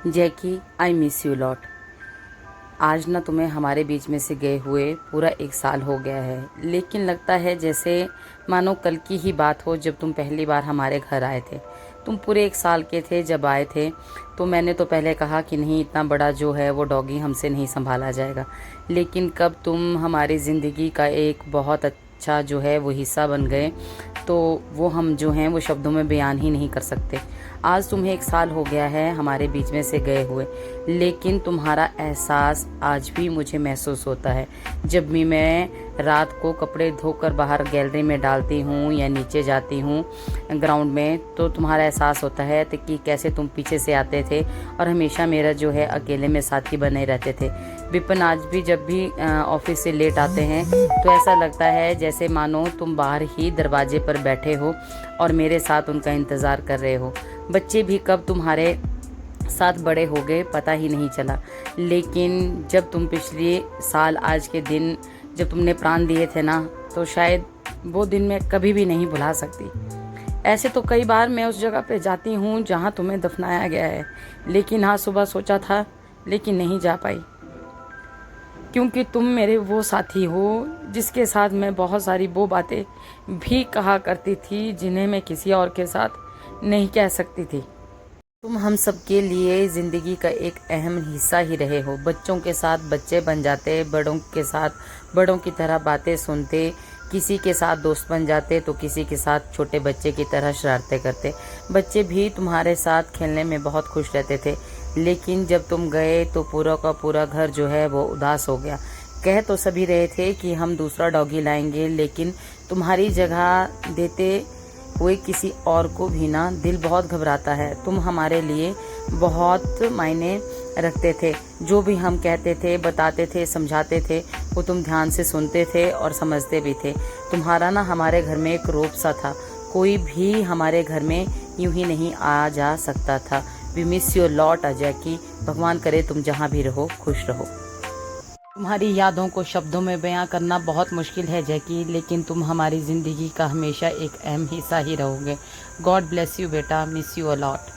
Jackie, I miss you lot. आज ना तुम्हें हमारे बीच में से गए हुए पूरा 1 साल हो गया है, लेकिन लगता है जैसे मानो कल की ही बात हो जब तुम पहली बार हमारे घर आए थे। तुम पूरे 1 साल के थे जब आए थे। तो मैंने तो पहले कहा कि नहीं, इतना बड़ा जो है वो डॉगी हमसे नहीं संभाला जाएगा, लेकिन कब तुम हमारी ज़िंदगी का एक बहुत अच्छा जो है वो हिस्सा बन गए, तो वो हम जो हैं वो शब्दों में बयान ही नहीं कर सकते। आज तुम्हें 1 साल हो गया है हमारे बीच में से गए हुए, लेकिन तुम्हारा एहसास आज भी मुझे महसूस होता है। जब भी मैं रात को कपड़े धोकर बाहर गैलरी में डालती हूँ या नीचे जाती हूँ ग्राउंड में, तो तुम्हारा एहसास होता है तो कि कैसे तुम पीछे से आते थे और हमेशा मेरा जो है अकेले में साथी बने रहते थे। विपिन, आज भी जब भी ऑफिस से लेट आते हैं तो ऐसा लगता है जैसे मानो तुम बाहर ही दरवाजे पर बैठे हो और मेरे साथ उनका इंतज़ार कर रहे हो। बच्चे भी कब तुम्हारे साथ बड़े हो गए पता ही नहीं चला, लेकिन जब तुम पिछले साल आज के दिन जब तुमने प्राण दिए थे ना, तो शायद वो दिन मैं कभी भी नहीं भुला सकती। ऐसे तो कई बार मैं उस जगह पे जाती हूँ जहाँ तुम्हें दफनाया गया है, लेकिन हाँ, सुबह सोचा था लेकिन नहीं जा पाई, क्योंकि तुम मेरे वो साथी हो जिसके साथ मैं बहुत सारी वो बातें भी कहा करती थी जिन्हें मैं किसी और के साथ नहीं कह सकती थी। तुम हम सब के लिए ज़िंदगी का एक अहम हिस्सा ही रहे हो। बच्चों के साथ बच्चे बन जाते, बड़ों के साथ बड़ों की तरह बातें सुनते, किसी के साथ दोस्त बन जाते तो किसी के साथ छोटे बच्चे की तरह शरारतें करते। बच्चे भी तुम्हारे साथ खेलने में बहुत खुश रहते थे, लेकिन जब तुम गए तो पूरा का पूरा घर जो है वो उदास हो गया। कह तो सभी रहे थे कि हम दूसरा डॉगी लाएंगे, लेकिन तुम्हारी जगह देते हुए किसी और को भी ना दिल बहुत घबराता है। तुम हमारे लिए बहुत मायने रखते थे। जो भी हम कहते थे, बताते थे, समझाते थे, वो तुम ध्यान से सुनते थे और समझते भी थे। तुम्हारा ना हमारे घर में एक रूप सा था। कोई भी हमारे घर में यूं ही नहीं आ जा सकता था। We miss your lot Ajay की। भगवान करे तुम जहाँ भी रहो खुश रहो। तुम्हारी यादों को शब्दों में बयां करना बहुत मुश्किल है जैकी, लेकिन तुम हमारी ज़िंदगी का हमेशा एक अहम हिस्सा ही रहोगे। गॉड ब्लेस यू बेटा, मिस यू अ लॉट।